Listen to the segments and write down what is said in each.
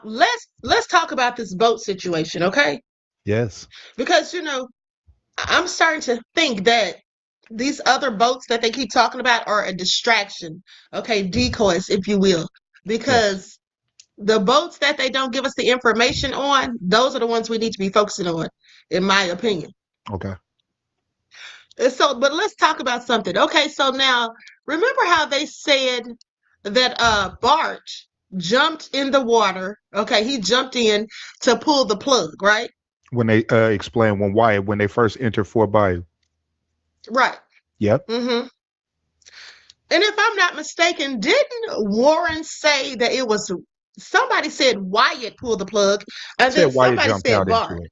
let's talk about this boat situation, okay? Yes. Because I'm starting to think that these other boats that they keep talking about are a distraction, okay, decoys, if you will, Yes. because the boats that they don't give us the information on, those are the ones we need to be focusing on, in my opinion. Okay. And so, but let's talk about something. Okay, so now remember how they said that Bart jumped in the water. Okay, he jumped in to pull the plug, right? When they explain when they first enter Fort Bayou. Right. Yep. Mm-hmm. And if I'm not mistaken, didn't Warren say that it was somebody said Wyatt pulled the plug, and Said then Wyatt somebody jumped said out Bart? into it.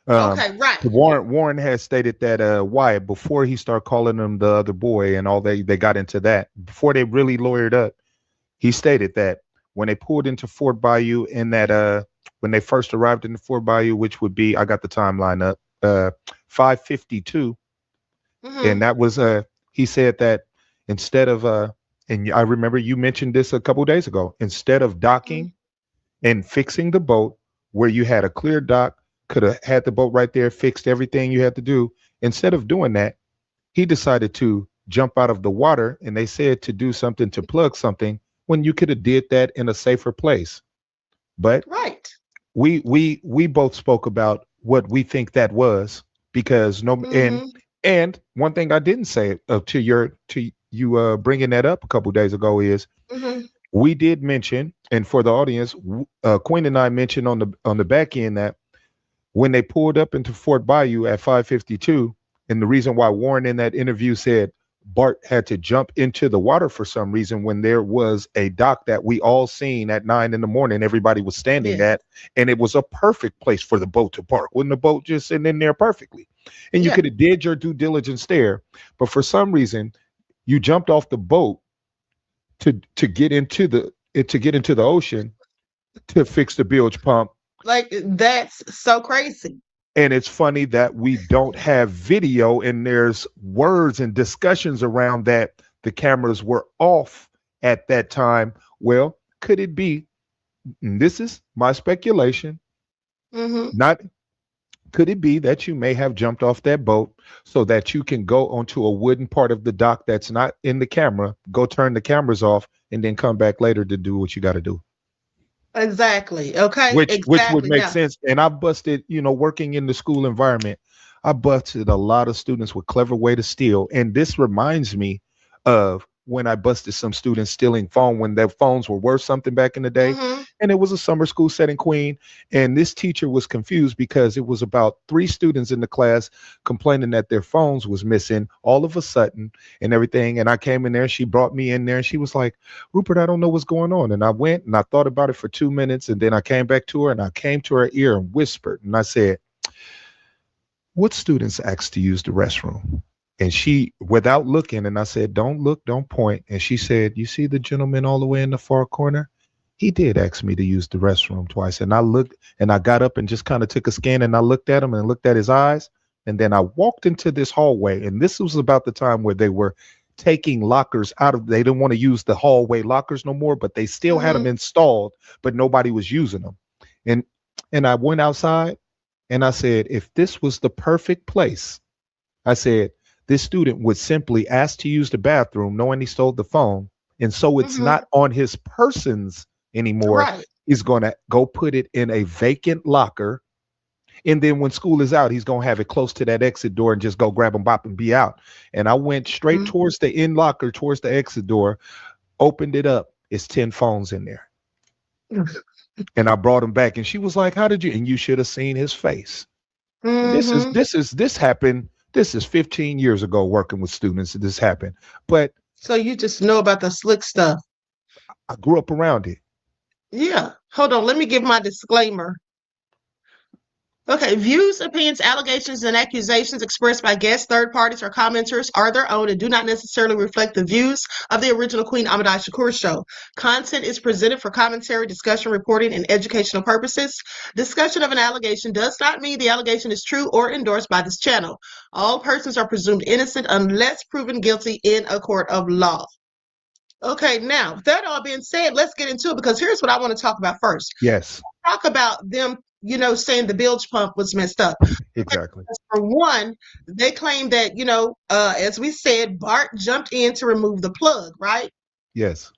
Um, Okay, right. Warren has stated that Wyatt, before he started calling him the other boy and all, they got into that before they really lawyered up. He stated that when they pulled into Fort Bayou, in that when they first arrived in the Fort Bayou, which would be, I got the timeline up, 5:52, and Mm-hmm. that was he said that instead of and I remember you mentioned this a couple days ago, instead of docking and fixing the boat where you had a clear dock, could have had the boat right there, fixed everything you had to do. Instead of doing that, he decided to jump out of the water, and they said to do something, to plug something, when you could have did that in a safer place. But Right. we both spoke about what we think that was, because no, Mm-hmm. and one thing I didn't say to you bringing that up a couple days ago is, Mm-hmm. we did mention, and for the audience, Queen and I mentioned on the back end that when they pulled up into Fort Bayou at 5:52, and the reason why Warren in that interview said Bart had to jump into the water for some reason, when there was a dock that we all seen at 9 in the morning, everybody was standing Yes. at, and it was a perfect place for the boat to park. Wasn't the boat just sitting in there perfectly? And you Yeah. could have did your due diligence there, but for some reason you jumped off the boat to get into the ocean to fix the bilge pump. Like that's so crazy. And it's funny that we don't have video, and there's words and discussions around that the cameras were off at that time. Well, could it be, and this is my speculation, Mm-hmm. not, could it be that you may have jumped off that boat so that you can go onto a wooden part of the dock that's not in the camera, go turn the cameras off, and then come back later to do what you got to do? Exactly. Okay. Which would Exactly. make Now, sense. And I busted, working in the school environment, I busted a lot of students with clever way to steal. And this reminds me of when I busted some students stealing phone, when their phones were worth something back in the day. mm-hmm. And it was a summer school setting, Queen. And this teacher was confused because it was about three students in the class complaining that their phones was missing all of a sudden and everything. And I came in there, she brought me in there, and she was like, Rupert, I don't know what's going on. And I went and I thought about it for 2 minutes. And then I came back to her and I came to her ear and whispered. And I said, what students asked to use the restroom? And she, without looking, and I said, don't look, don't point. And she said, you see the gentleman all the way in the far corner? He did ask me to use the restroom twice. And I looked, and I got up and just kind of took a scan, and I looked at him and looked at his eyes. And then I walked into this hallway. And this was about the time where they were taking lockers out of, they didn't want to use the hallway lockers no more, but they still had them Mm-hmm. installed, but nobody was using them. And I went outside and I said, if this was the perfect place, I said, this student would simply ask to use the bathroom knowing he stole the phone. And so it's Mm-hmm. not on his persons anymore. Right. He's going to go put it in a vacant locker. And then when school is out, he's going to have it close to that exit door and just go grab and bop and be out. And I went straight Mm-hmm. towards the in locker, towards the exit door, opened it up. It's 10 phones in there. And I brought him back. And she was like, how did you? And you should have seen his face. Mm-hmm. This happened. This is 15 years ago working with students. This happened. But So you just know about the slick stuff. I grew up around it. Yeah. Hold on. Let me give my disclaimer. Okay, views, opinions, allegations, and accusations expressed by guests, third parties, or commenters are their own and do not necessarily reflect the views of the original Queen Ahmadiyyah Shakur show. Content is presented for commentary, discussion, reporting, and educational purposes. Discussion of an allegation does not mean the allegation is true or endorsed by this channel. All persons are presumed innocent unless proven guilty in a court of law. Okay, now that all being said, let's get into it because here's what I want to talk about first. Yes, Talk about them, saying the bilge pump was messed up. exactly. For one, they claim that, as we said, Bart jumped in to remove the plug, right? Yes.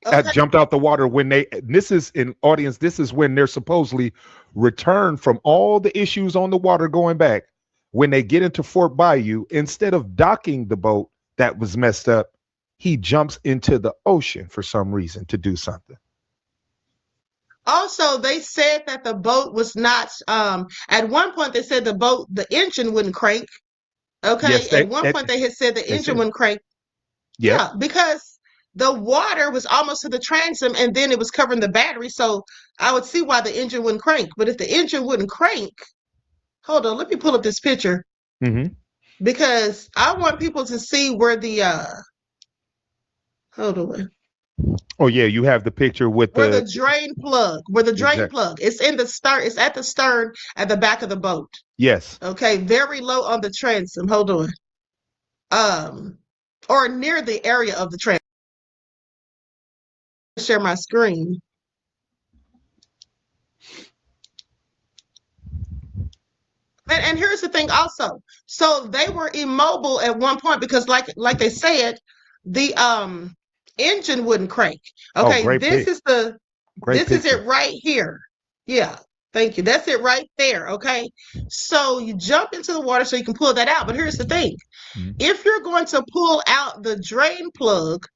Okay. Jumped out the water when this is in audience, this is when they're supposedly returned from all the issues on the water going back. When they get into Fort Bayou, instead of docking the boat that was messed up, he jumps into the ocean for some reason to do something. Also, they said that the boat was not, at one point they said the engine wouldn't crank. Okay. Yes, At one point they had said the they engine said, wouldn't crank. yep. Yeah, because the water was almost to the transom and then it was covering the battery. So I would see why the engine wouldn't crank. But if the engine wouldn't crank, hold on, let me pull up this picture Mm-hmm. because I want people to see where hold on, Oh yeah, you have the picture with where the the drain plug, where the drain exact. plug. It's in the stern, it's at the stern at the back of the boat. Yes. Okay, very low on the transom. Hold on. Or near the area of the transom. Share my screen. And here's the thing also. So they were immobile at one point because like they said, the engine wouldn't crank. Oh, Okay, great this is picture. it right here. Yeah. Thank you. That's it right there. Okay. So you jump into the water so you can pull that out. But here's the thing. Mhm. If you're going to pull out the drain plug,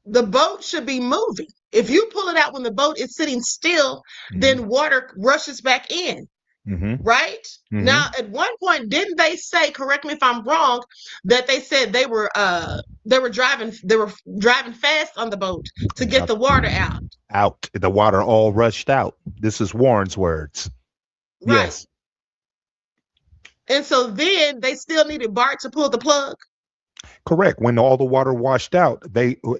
the boat should be moving. If you pull it out when the boat is sitting still, then water rushes back in. Mm-hmm. Right? Mm-hmm. Now, at one point, didn't they say, correct me if I'm wrong, that they said they were driving fast on the boat to get the water out. Out. The water all rushed out. This is Warren's words. Right. Yes. And so then they still needed Bart to pull the plug. Correct. When all the water washed out,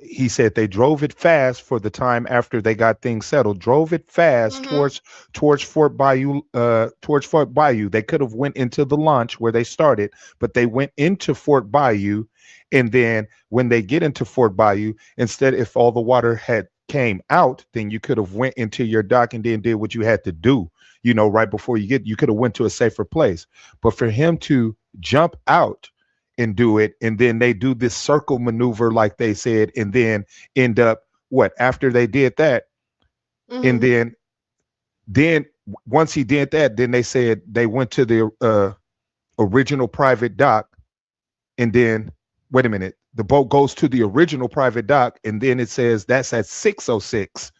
he said they drove it fast for the time after they got things settled. Drove it fast Mm-hmm. towards Fort Bayou. Towards Fort Bayou. They could have went into the launch where they started, but they went into Fort Bayou, and then when they get into Fort Bayou, instead, if all the water had came out, then you could have went into your dock and then did what you had to do. Right before you could have went to a safer place. But for him to jump out and do it, and then they do this circle maneuver like they said, and then end up what after they did that, and Mm-hmm. then once he did that, then they said they went to the original private dock, and then wait a minute, the boat goes to the original private dock, and then it says that's at 6:06.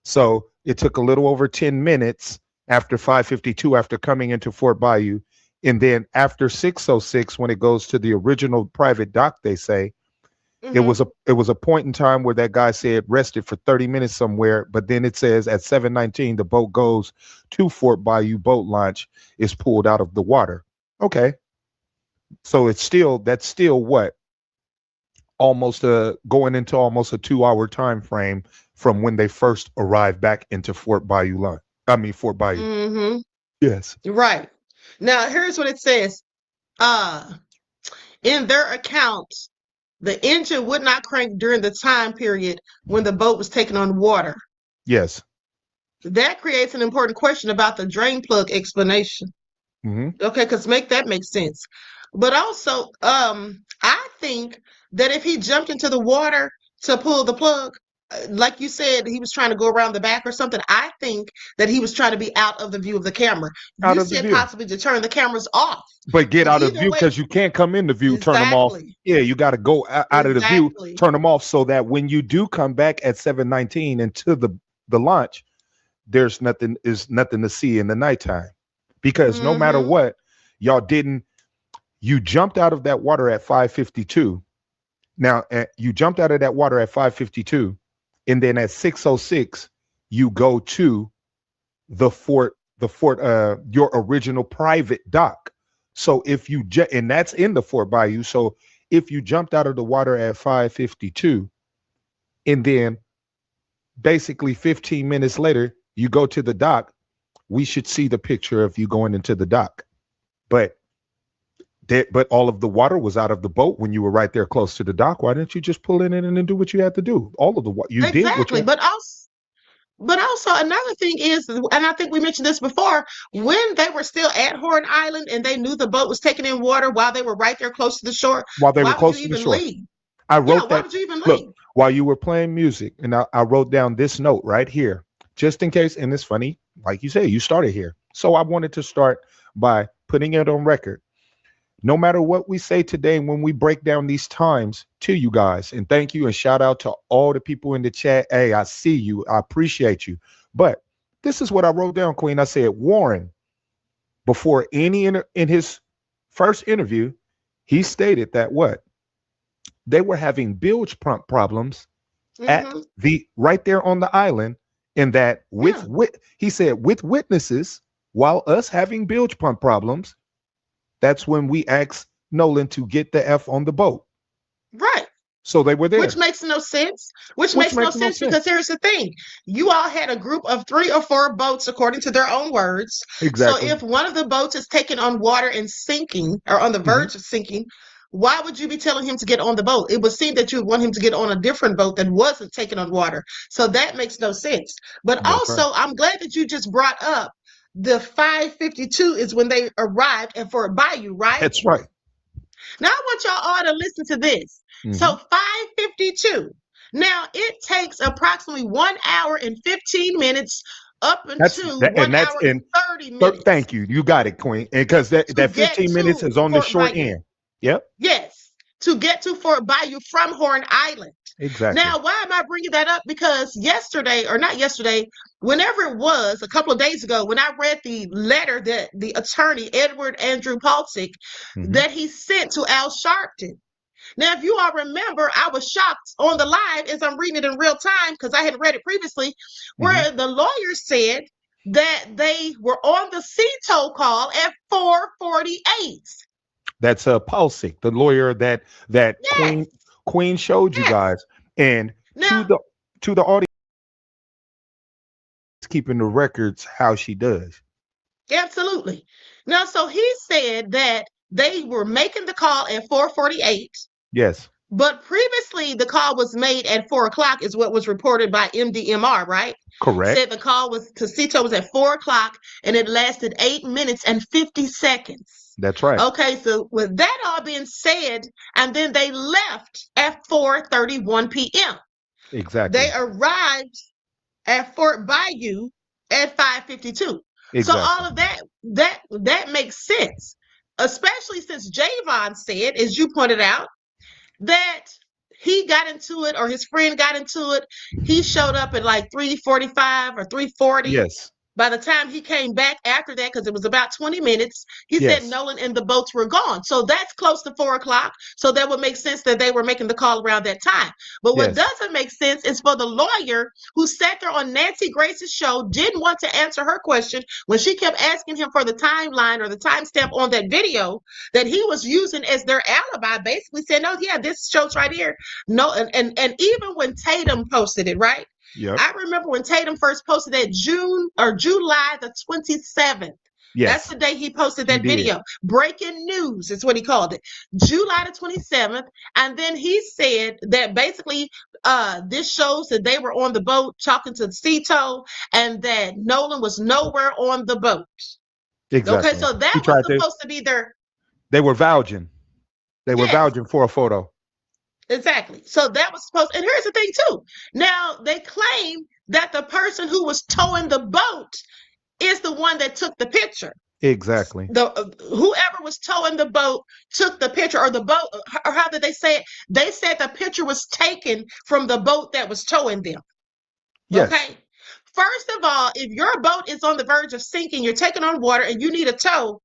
So it took a little over 10 minutes after 5:52 after coming into Fort Bayou. And then after 6:06, when it goes to the original private dock, they say Mm-hmm. it was a point in time where that guy said rested for 30 minutes somewhere. But then it says at 7:19, the boat goes to Fort Bayou boat launch, is pulled out of the water. Okay. So that's still what? Almost going into almost a 2-hour time frame from when they first arrived back into Fort Bayou line. I mean Fort Bayou. Mm-hmm. Yes. Right. Now, here's what it says. Uh, in their accounts, the engine would not crank during the time period when the boat was taken on water. Yes. That creates an important question about the drain plug explanation. Mm-hmm. Okay, because make sense. But also, I think that if he jumped into the water to pull the plug, like you said, he was trying to go around the back or something. I think that he was trying to be out of the view of the camera. Out You of the said view. possibly to turn the cameras off. But get But out of either view way, because you can't come in the view, turn them off. exactly, Yeah, you got to go out of the view, exactly. turn them off so that when you do come back at 7:19 into the launch, there's nothing to see in the nighttime. Because no matter Mm-hmm. what, y'all didn't you jumped out of that water at 5:52. Now, you jumped out of that water at 5:52, and then at 6:06 you go to your original private dock. So if and that's in the Fort Bayou. So if you jumped out of the water at 5:52, and then basically 15 minutes later you go to the dock, we should see the picture of you going into the dock. But but all of the water was out of the boat when you were right there close to the dock. Why didn't you just pull in and then do what you had to do? All of the water you did what Exactly. you. But also another thing is, and I think we mentioned this before, when they were still at Horn Island and they knew the boat was taking in water while they were right there close to the shore, While they were why would you close to the even shore. leave? I Yeah, wrote why that. would you even Look, leave? while you were playing music, and I wrote down this note right here, just in case. And it's funny, like you say, you started here. So I wanted to start by putting it on record. No matter what we say today, when we break down these times to you guys, and thank you and shout out to all the people in the chat. Hey, I see you. I appreciate you. But this is what I wrote down, Queen. I said, Warren, before in his first interview, he stated that what? They were having bilge pump problems at Hmm. the right there on the island, and that Yeah, he said with witnesses, while us having bilge pump problems, that's when we asked Nolan to get the F on the boat. right. So they were Which there, makes no sense. Which which makes no makes no sense sense. because here's the thing. You all had a group of 3 or 4 boats, according to their own words. So Exactly. if one of the boats is taking on water and sinking or on the Hmm. verge of sinking, why would you be telling him to get on the boat? It would seem that you would want him to get on a different boat that wasn't taking on water. So that makes no sense. But That's right. also, I'm glad that you just brought up the 5:52 is when they arrived at Fort Bayou, right? That's right. Now I want y'all all to listen to this. Hmm. So 5:52. Now it takes approximately 1 hour and 15 minutes up That's until that, one and that's hour and in. 30 minutes Thank you. You got it, Queen. And because to that get 15 minutes to is on the Fort short Bayou. end. Yep. Yes, to get to Fort Bayou from Horn Island. Exactly. Now, why am I bringing that up? Because yesterday, or not yesterday, whenever it was, a couple of days ago, when I read the letter that the attorney, Edward Andrew Palcic, Hmm. that he sent to Al Sharpton. Now, if you all remember, I was shocked on the live as I'm reading it in real time because I had read it previously, Hmm. where the lawyer said that they were on the CTO call at 4:48. That's Paulsick, the lawyer that Yes, Queen showed you yes. guys, and Now, to the audience keeping the records how she does. absolutely. Now, so he said that they were making the call at 4:48. Yes, But previously, the call was made at 4 o'clock, is what was reported by MDMR, right? correct. Said the call was to Cito was at 4 o'clock and it lasted 8 minutes and 50 seconds. That's right. Okay, so with that all being said, and then they left at 4:31 p.m. They Exactly. arrived at Fort Bayou at 5:52. So all Exactly. of that makes sense, especially since Javon said, as you pointed out, that he got into it or his friend got into it. He showed up at like 3:45 or 3:40. Yes. By the time he came back after that, because it was about 20 minutes, he said Yes. Nolan and the boats were gone. So that's close to 4 o'clock. So that would make sense that they were making the call around that time. But what Yes. doesn't make sense is for the lawyer who sat there on Nancy Grace's show, didn't want to answer her question when she kept asking him for the timeline or the timestamp on that video that he was using as their alibi, basically saying, oh, yeah, this shows right here. No, and even when Tatum posted it, right? Yep. I remember when Tatum first posted that June or July the 27th. That's Yes. the day he posted He that did. video. Breaking news is what he called it. July the 27th. And then he said that basically this shows that they were on the boat talking to Cito and that Nolan was nowhere on the boat. Okay, Exactly. so He that was tried to. supposed to be their, They were vouching. They were yes, vouching for a photo. exactly. So that was supposed, and here's the thing too. Now they claim that the person who was towing the boat is the one that took the picture. Exactly. The whoever was towing the boat took the picture, or the boat, or how did they say it? They said the picture was taken from the boat that was towing them. Yes. Okay. First of all, if your boat is on the verge of sinking, you're taking on water, and you need a tow,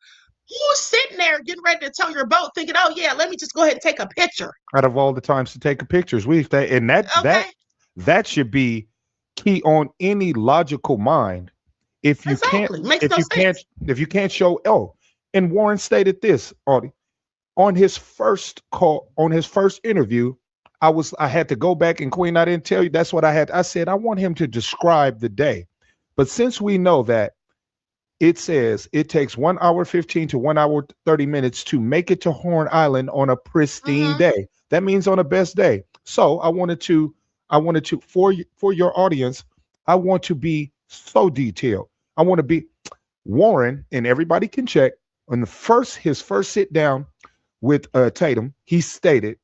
who's sitting there getting ready to tow your boat, thinking, "Oh yeah, let me just go ahead and take a picture." Out of all the times to take pictures, and Okay. that should be key on any logical mind. If you can't, Exactly. Makes no sense. if you can't show, and Warren stated this, Audie, on his first call, on his first interview. I had to go back, and Queen, I didn't tell you. That's what I had. I said I want him to describe the day, but since we know that it says it takes 1 hour 15 to 1 hour 30 minutes to make it to Horn Island on a pristine Mm-hmm. day. That means on a best day. So I wanted to for your audience, I want to be so detailed. I want to be Warren, and everybody can check on his first sit down with Tatum. He said,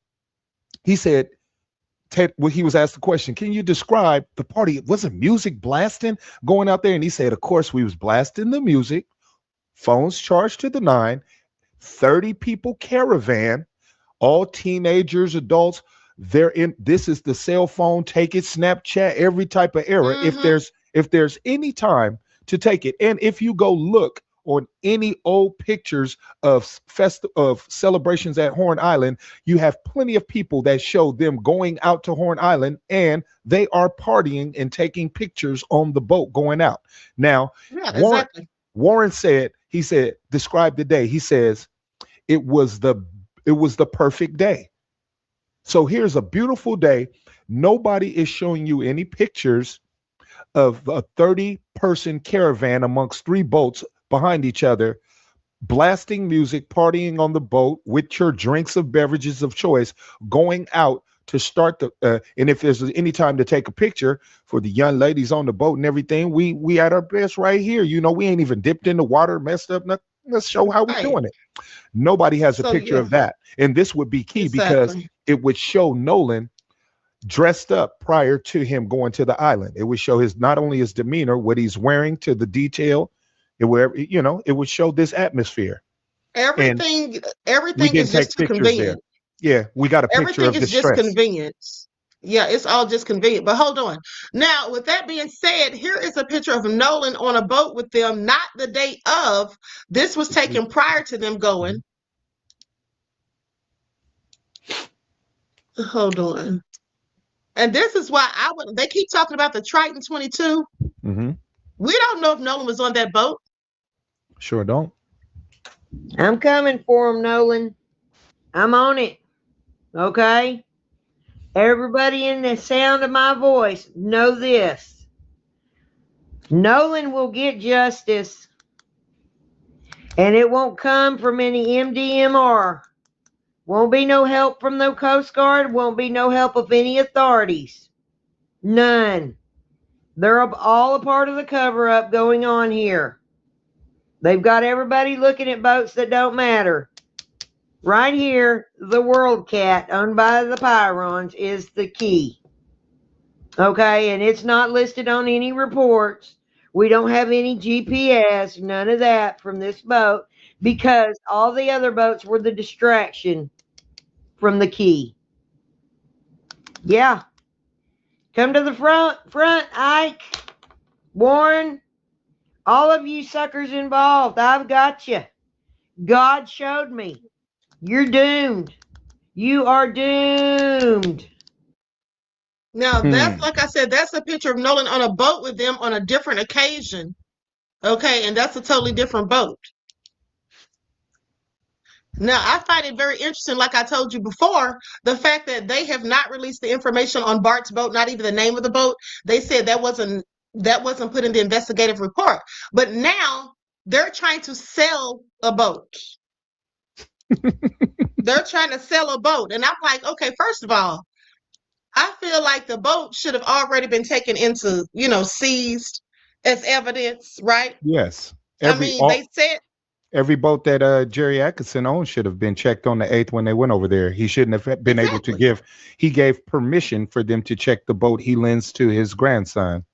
when he was asked the question, can you describe the party? Wasn't music blasting going out there? And he said, of course, we was blasting the music, phones charged to the nine, 30 people caravan, all teenagers, adults. They're in. This is the cell phone, take it, Snapchat, every type of era. Mm-hmm. If there's any time to take it, and if you go look on any old pictures of celebrations at Horn Island, you have plenty of people that show them going out to Horn Island and they are partying and taking pictures on the boat going out. Now, Yeah, Warren exactly. Warren said, describe the day. He says it was the perfect day. So here's a beautiful day. Nobody is showing you any pictures of a 30-person caravan amongst three boats behind each other, blasting music, partying on the boat with your drinks of beverages of choice, going out to start and if there's any time to take a picture for the young ladies on the boat and everything, we at our best right here. We ain't even dipped in the water, messed up nothing. Let's show how we're Right. doing it. Nobody has a So picture yeah, of that. And this would be key because exactly. it would show Nolan dressed up prior to him going to the island. It would show not only his demeanor, what he's wearing to the detail. It would show this atmosphere. And Everything, we everything didn't is take just too pictures there. convenient. Yeah, we got a picture Everything of is just distress. convenience. Yeah, it's all just convenient. But hold on. Now, with that being said, here is a picture of Nolan on a boat with them, not the day of. This was taken prior to them going. Hold on. And this is why they keep talking about the Triton 22. Mm-hmm. We don't know if Nolan was on that boat. Sure don't. I'm coming for him, Nolan. I'm on it. Okay? Everybody in the sound of my voice, know this. Nolan will get justice, and it won't come from any MDMR. Won't be no help from the Coast Guard. Won't be no help of any authorities. None. They're all a part of the cover-up going on here. They've got everybody looking at boats that don't matter. Right here, the World Cat, owned by the Pyrons, is the key. Okay, and it's not listed on any reports. We don't have any GPS, none of that from this boat, because all the other boats were the distraction from the key. Yeah. Come to the front, Ike, Warren, all of you suckers involved. I've got you. God showed me. You're doomed. You are doomed. Now, that's like I said, that's a picture of Nolan on a boat with them on a different occasion. Okay, and that's a totally different boat. Now, I find it very interesting, like I told you before, the fact that they have not released the information on Bart's boat, not even the name of the boat. They said that wasn't put in the investigative report. But now they're trying to sell a boat. They're trying to sell a boat. And I'm like, okay, first of all, I feel like the boat should have already been taken into, seized as evidence, right? Yes. I mean, they said Every boat that Jerry Atkinson owned should have been checked on the 8th when they went over there. He shouldn't have been able to exactly. he gave permission for them to check the boat he lends to his grandson.